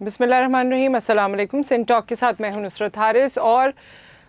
بسم اللہ الرحمن الرحیم. السلام علیکم. سندھ ٹاک کے ساتھ میں ہوں نصرت حارث، اور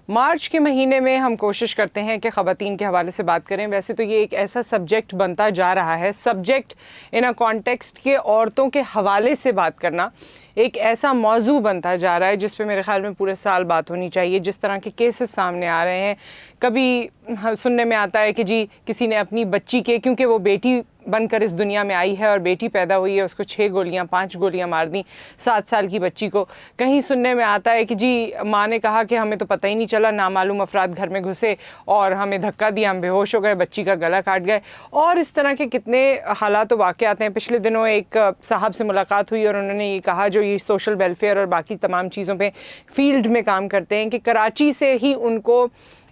مارچ کے مہینے میں ہم کوشش کرتے ہیں کہ خواتین کے حوالے سے بات کریں. ویسے تو یہ ایک ایسا سبجیکٹ بنتا جا رہا ہے، سبجیکٹ ان اے کانٹیکسٹ کے عورتوں کے حوالے سے بات کرنا ایک ایسا موضوع بنتا جا رہا ہے جس پہ میرے خیال میں پورے سال بات ہونی چاہیے. جس طرح کے کیسز سامنے آ رہے ہیں، کبھی سننے میں آتا ہے کہ جی کسی نے اپنی بچی کے، کیونکہ وہ بیٹی بن کر اس دنیا میں آئی ہے اور بیٹی پیدا ہوئی ہے، اس کو 6 گولیاں 5 گولیاں مار دیں 7 سال کی بچی کو. کہیں سننے میں آتا ہے کہ جی ماں نے کہا کہ ہمیں تو پتہ ہی نہیں چلا، نامعلوم افراد گھر میں گھسے اور ہمیں دھکا دیا، ہم بے ہوش ہو گئے، بچی کا گلا کاٹ گئے. اور اس طرح کے کتنے حالات و واقعات ہیں. پچھلے دنوں ایک صاحب سے ملاقات ہوئی اور انہوں نے یہ کہا، جو یہ سوشل ویلفیئر اور باقی تمام چیزوں پہ فیلڈ میں کام کرتے ہیں، کہ کراچی سے ہی ان کو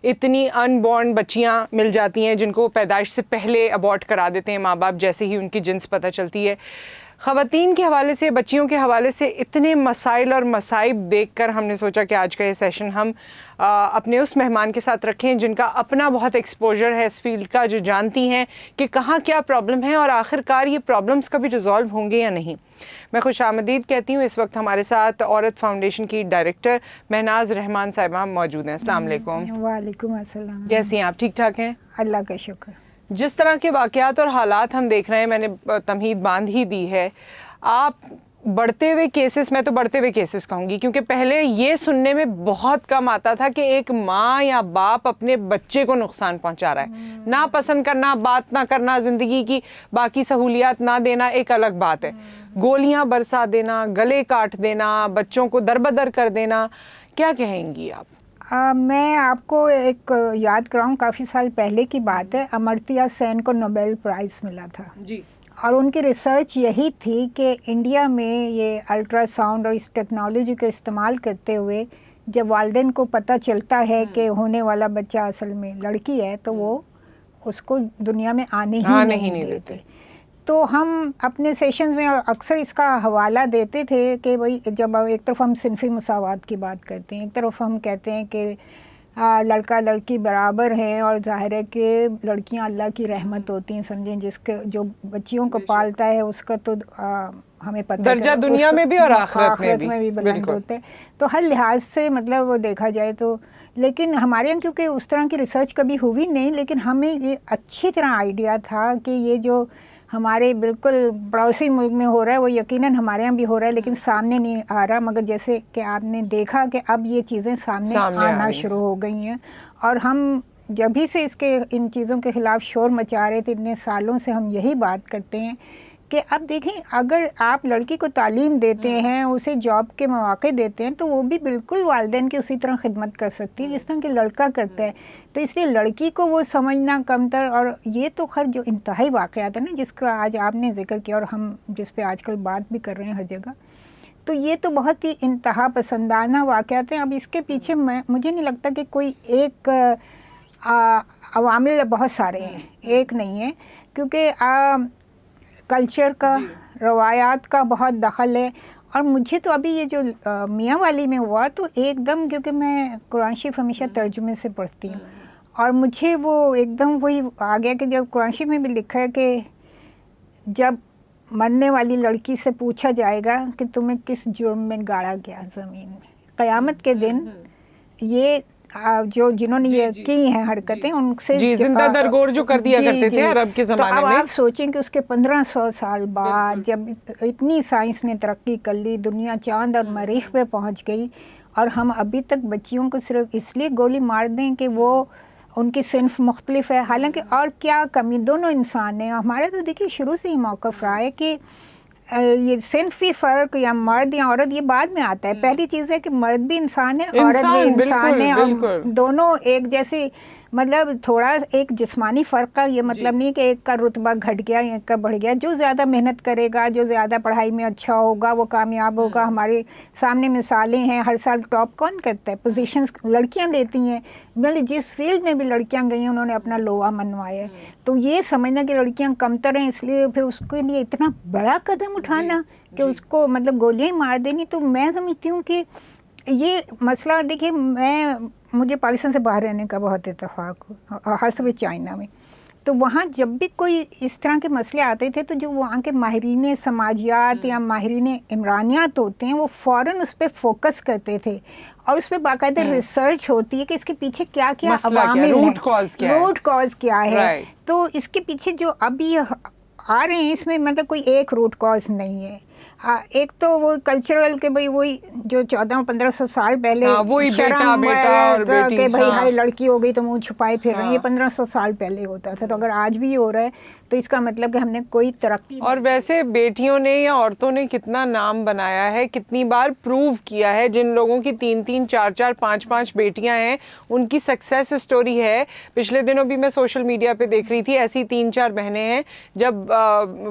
اتنی ان بورن بچیاں مل جاتی ہیں جن کو پیدائش سے پہلے ابورٹ کرا دیتے ہیں ماں باپ جیسے ہی ان کی جنس پتہ چلتی ہے. خواتین کے حوالے سے، بچیوں کے حوالے سے اتنے مسائل اور مصائب دیکھ کر ہم نے سوچا کہ آج کا یہ سیشن ہم اپنے اس مہمان کے ساتھ رکھیں جن کا اپنا بہت ایکسپوجر ہے اس فیلڈ کا، جو جانتی ہیں کہ کہاں کیا پرابلم ہے اور آخر کار یہ پرابلمس کبھی ریزالو ہوں گے یا نہیں. میں خوش آمدید کہتی ہوں. اس وقت ہمارے ساتھ عورت فاؤنڈیشن کی ڈائریکٹر مہناز رحمان صاحبہ موجود ہیں. السلام علیکم. وعلیکم السلام. کیسی ہیں آپ؟ ٹھیک ٹھاک ہیں؟ اللہ کا شکر. جس طرح کے واقعات اور حالات ہم دیکھ رہے ہیں، میں نے تمہید باندھ ہی دی ہے. آپ بڑھتے ہوئے کیسز، میں تو بڑھتے ہوئے کیسز کہوں گی کیونکہ پہلے یہ سننے میں بہت کم آتا تھا کہ ایک ماں یا باپ اپنے بچے کو نقصان پہنچا رہا ہے. ناپسند کرنا، بات نہ کرنا، زندگی کی باقی سہولیات نہ دینا ایک الگ بات ہے. گولیاں برسا دینا، گلے کاٹ دینا، بچوں کو دربدر کر دینا، کیا کہیں گی آپ؟ میں آپ کو ایک یاد کراؤں، کافی سال پہلے کی بات ہے. امرتیا سین کو نوبیل پرائز ملا تھا جی. اور ان کی ریسرچ یہی تھی کہ انڈیا میں یہ الٹرا ساؤنڈ اور اس ٹیکنالوجی کا استعمال کرتے ہوئے جب والدین کو پتہ چلتا ہے کہ ہونے والا بچہ اصل میں لڑکی ہے تو وہ اس کو دنیا میں آنے ہی نہیں دیتے. تو ہم اپنے سیشنز میں اکثر اس کا حوالہ دیتے تھے کہ بھئی جب ایک طرف ہم صنفی مساوات کی بات کرتے ہیں، ایک طرف ہم کہتے ہیں کہ لڑکا لڑکی برابر ہیں، اور ظاہر ہے کہ لڑکیاں اللہ کی رحمت ہوتی ہیں، سمجھیں جس کے جو بچیوں کو پالتا ہے اس کا تو ہمیں پتہ ہے درجہ دنیا میں بھی اور آخرت میں بھی بلند ہوتے ہیں. تو ہر لحاظ سے مطلب دیکھا جائے تو، لیکن ہمارے یہاں کیونکہ اس طرح کی ریسرچ کبھی ہوئی نہیں، لیکن ہمیں یہ اچھی طرح آئیڈیا تھا کہ یہ جو ہمارے بالکل پڑوسی ملک میں ہو رہا ہے وہ یقیناً ہمارے یہاں بھی ہو رہا ہے، لیکن سامنے نہیں آ رہا. مگر جیسے کہ آپ نے دیکھا کہ اب یہ چیزیں سامنے آنا شروع ہو گئی ہیں، اور ہم جبھی سے ان چیزوں کے خلاف شور مچا رہے تھے، اتنے سالوں سے ہم یہی بات کرتے ہیں کہ اب دیکھیں اگر آپ لڑکی کو تعلیم دیتے ہیں، اسے جاب کے مواقع دیتے ہیں، تو وہ بھی بالکل والدین کی اسی طرح خدمت کر سکتی ہے جس طرح کہ لڑکا کرتا ہے. تو اس لیے لڑکی کو وہ سمجھنا کمتر، اور یہ تو خیر جو انتہائی واقعات ہیں نا جس کا آج آپ نے ذکر کیا اور ہم جس پہ آج کل بات بھی کر رہے ہیں ہر جگہ، تو یہ تو بہت ہی انتہا پسندانہ واقعات ہیں. اب اس کے پیچھے مجھے نہیں لگتا کہ کوئی ایک عوامل، بہت سارے ہیں، ایک نہیں ہے، کیونکہ کلچر کا، روایات کا بہت دخل ہے. اور مجھے تو ابھی یہ جو میاں والی میں ہوا تو ایک دم، کیونکہ میں قرآن شریف ہمیشہ ترجمے سے پڑھتی ہوں، اور مجھے وہ ایک دم وہی آ گیا کہ جب قرآن شریف میں بھی لکھا ہے کہ جب مرنے والی لڑکی سے پوچھا جائے گا کہ تمہیں کس جرم میں گاڑا گیا زمین میں، قیامت کے دن یہ جنہوں نے یہ کی ہیں حرکتیں ان سے زندہ درگور جو کر دیا کرتے تھے عرب کے زمانے میں. تو اب آپ سوچیں کہ اس کے 1500 سال بعد جب اتنی سائنس نے ترقی کر لی، دنیا چاند اور مریخ پہ پہنچ گئی، اور ہم ابھی تک بچیوں کو صرف اس لیے گولی مار دیں کہ وہ ان کی صنف مختلف ہے، حالانکہ اور کیا کمی، دونوں انسان ہیں. ہمارے تو دیکھیے شروع سے ہی موقف رہا ہے کہ یہ صنفی فرق یا مرد یا عورت یہ بعد میں آتا ہے. پہلی چیز ہے کہ مرد بھی انسان ہے، عورت بھی انسان ہے، اور دونوں ایک جیسے، مطلب تھوڑا ایک جسمانی فرق کا یہ مطلب نہیں کہ ایک کا رتبہ گھٹ گیا یا ایک کا بڑھ گیا. جو زیادہ محنت کرے گا، جو زیادہ پڑھائی میں اچھا ہوگا وہ کامیاب ہوگا. ہمارے سامنے مثالیں ہیں، ہر سال ٹاپ کون کرتا ہے؟ پوزیشنز لڑکیاں لیتی ہیں. مطلب جس فیلڈ میں بھی لڑکیاں گئی ہیں انہوں نے اپنا لوہا منوایا ہے. تو یہ سمجھنا کہ لڑکیاں کمتر ہیں اس لیے پھر اس کے لیے اتنا بڑا قدم اٹھانا کہ اس کو مطلب گولیاں ہی مار دینی. تو میں سمجھتی ہوں کہ یہ مسئلہ، دیکھیے مجھے پاکستان سے باہر رہنے کا بہت اتفاق حسب چائنا میں، تو وہاں جب بھی کوئی اس طرح کے مسئلے آتے تھے تو جو وہاں کے ماہرین سماجیات یا ماہرین عمرانیات ہوتے ہیں وہ فوراً اس پہ فوکس کرتے تھے اور اس پہ باقاعدہ ریسرچ ہوتی ہے کہ اس کے پیچھے کیا کیا عوامل ہیں، روٹ کاز کیا ہے. تو اس کے پیچھے جو ابھی آ رہے ہیں اس میں مطلب کوئی ایک روٹ کاز نہیں ہے. ایک تو وہ کلچرل کہ بھئی وہی جو 1400-1500 سال پہلے شرم کہ بھئی ہائی لڑکی ہو گئی تو منہ چھپائے پھر رہے ہیں، یہ 1500 سال پہلے ہوتا تھا. تو اگر آج بھی ہو رہا ہے تو اس کا مطلب کہ ہم نے کوئی ترقی. اور ویسے بیٹیوں نے یا عورتوں نے کتنا نام بنایا ہے، کتنی بار پروو کیا ہے. جن لوگوں کی 3-3 4-4 5-5 بیٹیاں ہیں ان کی سکسیس اسٹوری ہے. پچھلے دنوں بھی میں سوشل میڈیا پہ دیکھ رہی تھی، ایسی 3-4 بہنیں ہیں جب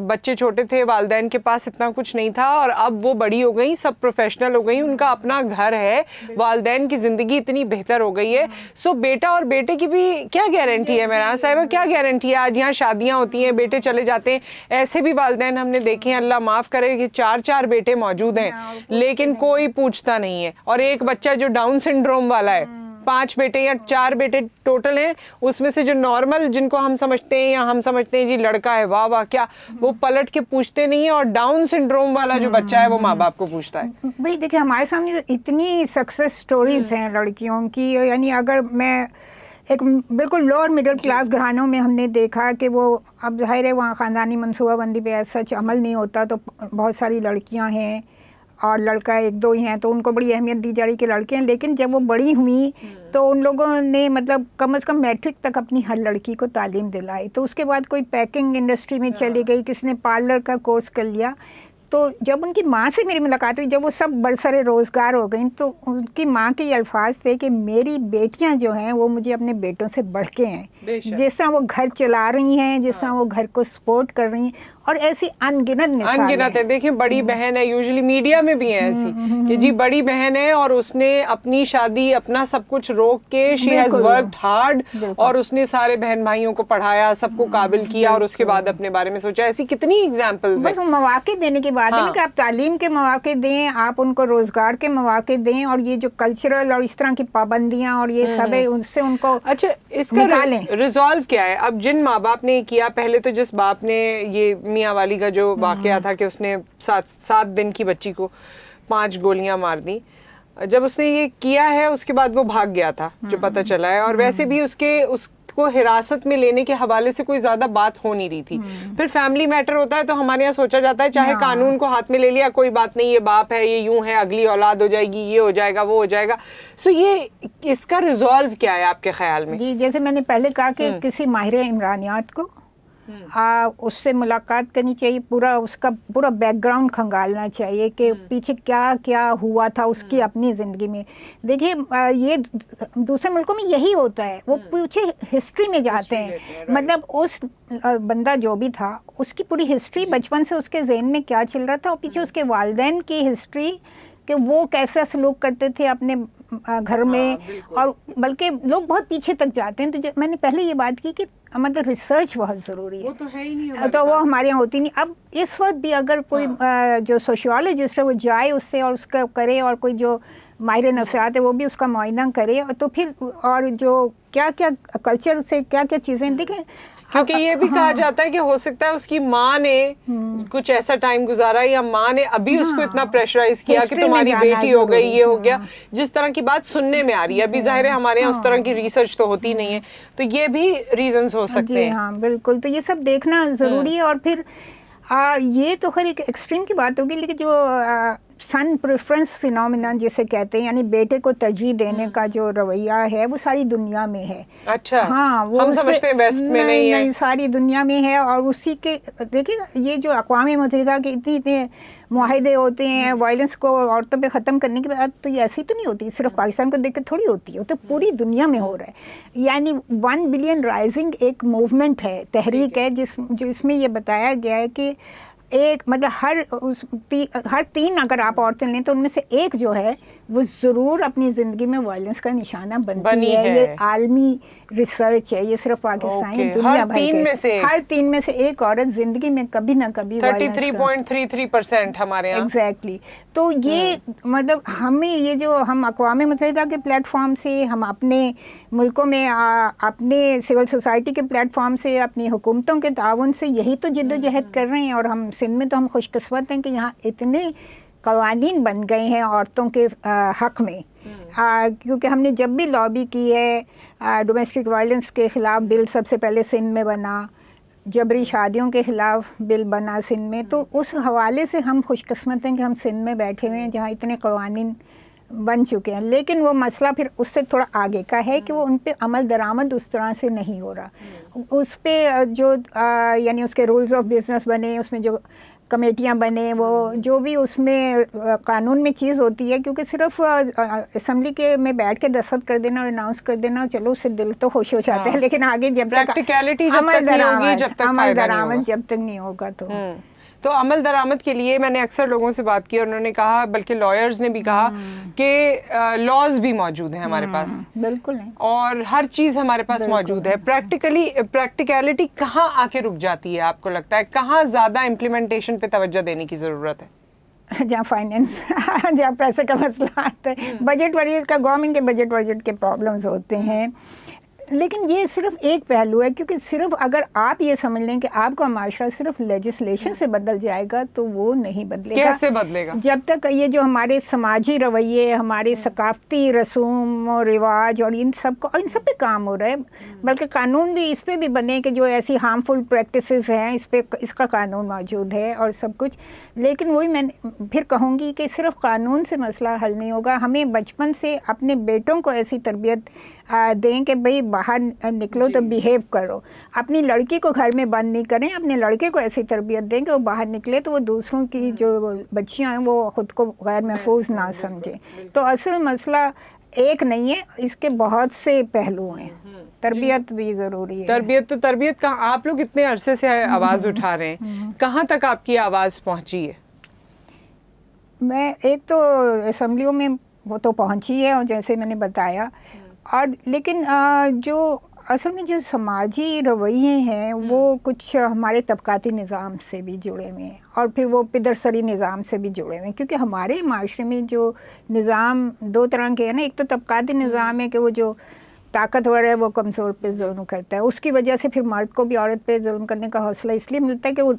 بچے چھوٹے تھے والدین کے پاس اتنا کچھ نہیں تھا اور اب وہ بڑی ہو گئی، سب پروفیشنل ہو گئی، ان کا اپنا گھر ہے، والدین کی زندگی اتنی بہتر ہو گئی ہے. سو بیٹا اور بیٹے کی بھی کیا گارنٹی ہے میرا صاحبہ، کیا گارنٹی ہے؟ آج یہاں شادیاں ہوتی ہیں، بیٹے چلے جاتے ہیں. ایسے بھی والدین ہم نے دیکھے ہیں، اللہ معاف کرے، کہ 4 بیٹے موجود ہیں لیکن کوئی پوچھتا نہیں ہے. اور ایک بچہ جو ڈاؤن سنڈروم والا ہے، 5 بیٹے یا 4 بیٹے ٹوٹل ہیں، اس میں سے جو نارمل جن کو ہم سمجھتے ہیں یا ہم سمجھتے ہیں جی لڑکا ہے، واہ واہ کیا، وہ پلٹ کے پوچھتے نہیں ہیں. اور ڈاؤن سنڈروم والا جو بچہ ہے وہ ماں باپ کو پوچھتا ہے. بھائی دیکھیں ہمارے سامنے اتنی سکسیس سٹوریز ہیں لڑکیوں کی، یعنی اگر میں ایک بالکل لوور مڈل کلاس گھرانوں میں ہم نے دیکھا کہ وہ اب ظاہر ہے وہاں خاندانی منصوبہ بندی پہ ایسا سچ عمل نہیں ہوتا، تو بہت ساری لڑکیاں ہیں اور لڑکا 1-2 ہی ہیں تو ان کو بڑی اہمیت دی جا رہی کہ لڑکے ہیں. لیکن جب وہ بڑی ہوئیں تو ان لوگوں نے مطلب کم از کم میٹرک تک اپنی ہر لڑکی کو تعلیم دلائی. تو اس کے بعد کوئی پیکنگ انڈسٹری میں چلی گئی، کسی نے پارلر کا کورس کر لیا. تو جب ان کی ماں سے میری ملاقات ہوئی، جب وہ سب برسر روزگار ہو گئیں، تو ان کی ماں کے یہ الفاظ تھے کہ میری بیٹیاں جو ہیں وہ مجھے اپنے بیٹوں سے بڑھ کے ہیں. جس طرح وہ گھر چلا رہی ہیں، جس طرح وہ گھر کو سپورٹ کر رہی ہیں، اور ایسی انگنت ہے. دیکھیں بڑی بہن ہے، یوزلی میڈیا میں بھی ہے ایسی کہ جی بڑی بہن ہے اور اس نے اپنی شادی اپنا سب کچھ روک کے شی ہیز ورکڈ ہارڈ اور اس نے سارے بہن بھائیوں کو پڑھایا، سب کو قابل کیا اور اس کے بعد اپنے بارے میں سوچا. ایسی کتنی ایگزامپلز ہیں. بس مواقع دینے کے بعد ہے کہ آپ تعلیم کے مواقع دیں، آپ ان کو روزگار کے مواقع دیں، اور یہ جو کلچرل اور اس طرح کی پابندیاں اور یہ سب ہے ان سے ان کو اچھا اس کا ریزالو کیا ہے؟ اب جن ماں باپ نے کیا، پہلے تو جس باپ نے یہ میاں والی کا جو واقعہ تھا کہ اس نے 7 دن کی بچی کو 5 گولیاں مار دی، جب اس نے یہ کیا ہے اس کے بعد وہ بھاگ گیا تھا جو پتہ چلا ہے، اور ویسے بھی اس کو حراست میں لینے کے حوالے سے کوئی زیادہ بات ہو نہیں رہی تھی. پھر فیملی میٹر ہوتا ہے تو ہمارے یہاں سوچا جاتا ہے چاہے قانون کو ہاتھ میں لے لیا کوئی بات نہیں، یہ باپ ہے، یہ یوں ہے، اگلی اولاد ہو جائے گی، یہ ہو جائے گا، وہ ہو جائے گا. سو یہ اس کا ریزالو کیا ہے آپ کے خیال میں؟ جی جیسے میں نے پہلے کہا کہ کسی ماہر عمرانیات کو اس سے ملاقات کرنی چاہیے، اس کا پورا بیک گراؤنڈ کھنگالنا چاہیے کہ پیچھے کیا کیا ہوا تھا اس کی اپنی زندگی میں. دیکھیے یہ دوسرے ملکوں میں یہی ہوتا ہے، وہ پیچھے ہسٹری میں جاتے ہیں. مطلب اس بندہ جو بھی تھا اس کی پوری ہسٹری، بچپن سے اس کے ذہن میں کیا چل رہا تھا، اور پیچھے اس کے والدین کی ہسٹری کہ وہ کیسا سلوک کرتے تھے اپنے گھر میں. اور بلکہ لوگ بہت پیچھے تک جاتے ہیں. تو میں نے پہلے یہ بات کی کہ مطلب ریسرچ بہت ضروری ہے، وہ تو ہے ہی نہیں، تو وہ ہمارے یہاں ہوتی نہیں. اب اس وقت بھی اگر کوئی جو سوشیولوجسٹ ہے وہ جائے اس سے اور اس کا کرے، اور کوئی جو ماہر نفسیات ہے وہ بھی اس کا معائنہ کرے، تو پھر اور جو کیا کیا کلچر سے کیا کیا چیزیں دیکھیں. کیونکہ یہ بھی کہا جاتا ہے کہ ہو سکتا ہے اس کی ماں نے کچھ ایسا ٹائم گزارا یا ماں نے ابھی اس کو اتنا پریشرائز کیا کہ تمہاری بیٹی ہو گئی، یہ ہو گیا، جس طرح کی بات سننے میں آ رہی ہے. ابھی ظاہر ہے ہمارے یہاں اس طرح کی ریسرچ تو ہوتی نہیں ہے، تو یہ بھی ریزنز ہو سکتے ہیں. ہاں بالکل، تو یہ سب دیکھنا ضروری ہے. اور پھر یہ تو خیر ایک ایکسٹریم کی بات ہوگی، لیکن جو سن پریفرنس فینومینا جسے کہتے ہیں، یعنی بیٹے کو ترجیح دینے کا جو رویہ ہے وہ ساری دنیا میں ہے. اچھا، ہاں وہ ہم سمجھتے ہیں ویسٹ میں نہیں ہے، ساری دنیا میں ہے. اور اسی کے دیکھیں یہ جو اقوام متحدہ کے اتنے معاہدے ہوتے ہیں وائلنس کو عورتوں پہ ختم کرنے کے بعد، تو یہ ایسی تو نہیں ہوتی صرف پاکستان کو دیکھ کے تھوڑی ہوتی ہے، تو پوری دنیا میں ہو رہا ہے. یعنی 1 بلین رائزنگ ایک موومنٹ ہے، تحریک ہے، جو اس میں یہ بتایا گیا ہے کہ ایک مطلب ہر 3 اگر آپ عورتیں لیں تو ان میں سے ایک جو ہے وہ ضرور اپنی زندگی میں وائلنس کا نشانہ بنی بنتی ہے. ہے. یہ عالمی ریسرچ ہے, یہ صرف پاکستان Okay. دنیا ہر بھر تین کے میں سے ہر 3 میں سے ایک عورت زندگی میں کبھی نہ کبھی 33.33% ہمارے یہاں. ایگزیکٹلی. تو یہ مطلب ہمیں یہ جو ہم اقوام متحدہ کے پلیٹ فارم سے, ہم اپنے ملکوں میں اپنے سول سوسائٹی کے پلیٹ فارم سے, اپنی حکومتوں کے تعاون سے یہی تو جد و جہد کر رہے ہیں. اور ہم سندھ میں تو ہم خوش قسمت ہیں کہ یہاں اتنے قوانین بن گئے ہیں عورتوں کے حق میں, کیونکہ ہم نے جب بھی لابی کی ہے, ڈومیسٹک وائلنس کے خلاف بل سب سے پہلے سندھ میں بنا, جبری شادیوں کے خلاف بل بنا سندھ میں, تو اس حوالے سے ہم خوش قسمت ہیں کہ ہم سندھ میں بیٹھے ہوئے ہیں جہاں اتنے قوانین بن چکے ہیں. لیکن وہ مسئلہ پھر اس سے تھوڑا آگے کا ہے کہ وہ ان پہ عمل درآمد اس طرح سے نہیں ہو رہا. اس پہ جو یعنی اس کے رولز آف بزنس بنے, اس میں جو کمیٹیاں بنے, وہ جو بھی اس میں قانون میں چیز ہوتی ہے, کیونکہ صرف اسمبلی کے میں بیٹھ کے دستخط کر دینا اور اناؤنس کر دینا, چلو اس سے دل تو خوش ہو جاتا ہے, لیکن آگے جب تک پریکٹیکلٹی جب تک نہیں ہوگی, جب تک عمل درآمد جب تک نہیں ہوگا تو عمل درآمد کے لیے میں نے اکثر لوگوں سے بات کی اور انہوں نے کہا, بلکہ لائرز نے بھی کہا کہ لاز بھی موجود ہیں ہمارے پاس, بالکل ہے, اور ہر چیز ہمارے پاس موجود ہے. پریکٹیکلٹی کہاں آ کے رک جاتی ہے آپ کو لگتا ہے, کہاں زیادہ امپلیمنٹیشن پہ توجہ دینے کی ضرورت ہے؟ جہاں فائنینس جہاں پیسے کا مسئلہ آتا ہے, بجٹ وریز کا, گورنمنٹ کے بجٹ کے پرابلمز ہوتے ہیں. لیکن یہ صرف ایک پہلو ہے, کیونکہ صرف اگر آپ یہ سمجھ لیں کہ آپ کا معاشرہ صرف لیجسلیشن سے بدل جائے گا تو وہ نہیں بدلے گا. کیسے بدلے گا؟ جب تک یہ جو ہمارے سماجی رویے, ہمارے ثقافتی رسوم و رواج اور ان سب پہ کام ہو رہا ہے, بلکہ قانون بھی اس پہ بھی بنے کہ جو ایسی ہارمفل پریکٹسز ہیں اس کا قانون موجود ہے اور سب کچھ. لیکن وہی میں پھر کہوں گی کہ صرف قانون سے مسئلہ حل نہیں ہوگا. ہمیں بچپن سے اپنے بیٹوں کو ایسی تربیت دیں کہ بھئی باہر نکلو تو بیہیو کرو. اپنی لڑکی کو گھر میں بند نہیں کریں, اپنے لڑکے کو ایسی تربیت دیں کہ وہ باہر نکلے تو وہ دوسروں کی جو بچیاں ہیں وہ خود کو غیر محفوظ نہ سمجھیں. تو اصل مسئلہ ایک نہیں ہے, اس کے بہت سے پہلو ہیں. تربیت بھی ضروری ہے. تربیت کہاں, آپ لوگ اتنے عرصے سے آواز اٹھا رہے ہیں, کہاں تک آپ کی آواز پہنچی ہے؟ میں ایک تو اسمبلیوں میں وہ تو پہنچی ہے, اور جیسے میں نے بتایا, اور لیکن جو اصل میں جو سماجی رویے ہیں وہ کچھ ہمارے طبقاتی نظام سے بھی جڑے ہوئے ہیں, اور پھر وہ پدرسری نظام سے بھی جڑے ہوئے ہیں. کیونکہ ہمارے معاشرے میں جو نظام دو طرح کے ہیں نا, ایک تو طبقاتی نظام ہے کہ وہ جو طاقتور ہے وہ کمزور پہ ظلم کرتا ہے, اس کی وجہ سے پھر مرد کو بھی عورت پہ ظلم کرنے کا حوصلہ اس لیے ملتا ہے کہ وہ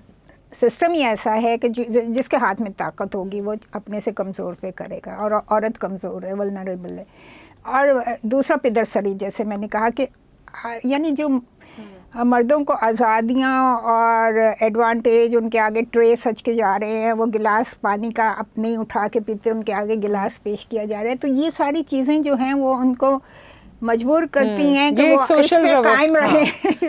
سسٹم ہی ایسا ہے کہ جس کے ہاتھ میں طاقت ہوگی وہ اپنے سے کمزور پہ کرے گا, اور عورت کمزور ہے, ولنریبل ہے. اور دوسرا پدرسری, جیسے میں نے کہا کہ یعنی جو مردوں کو آزادیاں اور ایڈوانٹیج ان کے آگے ٹرے سج کے جا رہے ہیں, وہ گلاس پانی کا اپنے ہی اٹھا کے پیتے, ان کے آگے گلاس پیش کیا جا رہا ہے. تو یہ ساری چیزیں جو ہیں وہ ان کو مجبور کرتی ہیں کہ وہ اس پہ قائم رہے.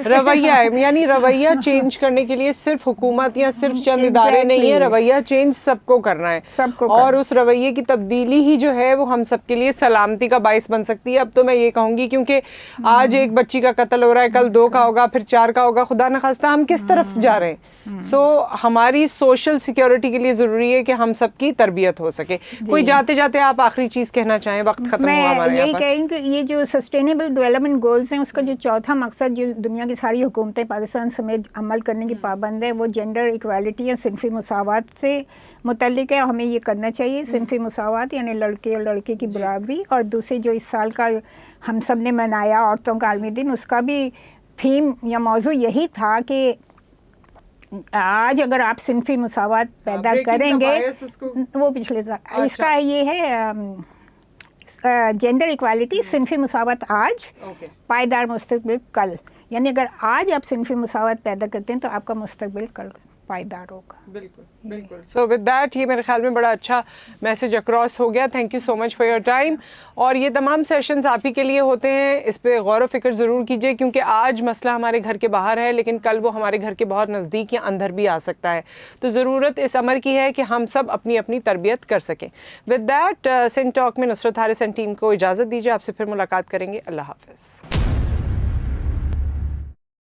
رویہ ہے, یعنی رویہ چینج کرنے کے لیے صرف حکومت یا صرف چند ادارے نہیں ہیں, رویہ چینج سب کو کرنا ہے, اور اس رویے کی تبدیلی ہی جو ہے وہ ہم سب کے لیے سلامتی کا باعث بن سکتی ہے. اب تو میں یہ کہوں گی کیونکہ آج ایک بچی کا قتل ہو رہا ہے, کل 2 کا ہوگا, پھر 4 کا ہوگا, خدا نخواستہ ہم کس طرف جا رہے ہیں. سو ہماری سوشل سیکیورٹی کے لیے ضروری ہے کہ ہم سب کی تربیت ہو سکے. کوئی جاتے جاتے آپ آخری چیز کہنا چاہیں, وقت ختم ہوا ہمارا. میں یہی کہیں کہ یہ جو سسٹینیبل ڈیولپمنٹ گولز ہیں, اس کا جو چوتھا مقصد جو دنیا کی ساری حکومتیں پاکستان سمیت عمل کرنے کی پابند ہے, وہ جینڈر ایکویلٹی یا صنفی مساوات سے متعلق ہے. ہمیں یہ کرنا چاہیے, صنفی مساوات یعنی لڑکے اور لڑکی کی برابری. اور دوسری جو اس سال کا ہم سب نے منایا عورتوں کا عالمی دن, اس کا بھی تھیم یا موضوع یہی تھا کہ آج اگر آپ صنفی مساوات پیدا کریں گے, وہ پچھلے اس کا یہ ہے جینڈر ایکوالٹی, صنفی مساوات آج, پائیدار مستقبل کل. یعنی اگر آج آپ صنفی مساوات پیدا کرتے ہیں تو آپ کا مستقبل کل پائیدار ہوگا. بالکل بالکل. سو ود دیٹ یہ میرے خیال میں بڑا اچھا میسج اکراس ہو گیا. Thank you so much for your time. اور یہ تمام سیشنز آپ ہی کے لیے ہوتے ہیں, اس پہ غور و فکر ضرور کیجیے, کیونکہ آج مسئلہ ہمارے گھر کے باہر ہے لیکن کل وہ ہمارے گھر کے بہت نزدیک یا اندر بھی آ سکتا ہے. تو ضرورت اس امر کی ہے کہ ہم سب اپنی اپنی تربیت کر سکیں. ود دیٹ سندھ ٹاک میں نصرت حارث اینڈ ٹیم کو اجازت دیجیے, آپ سے پھر ملاقات کریں گے. اللہ حافظ.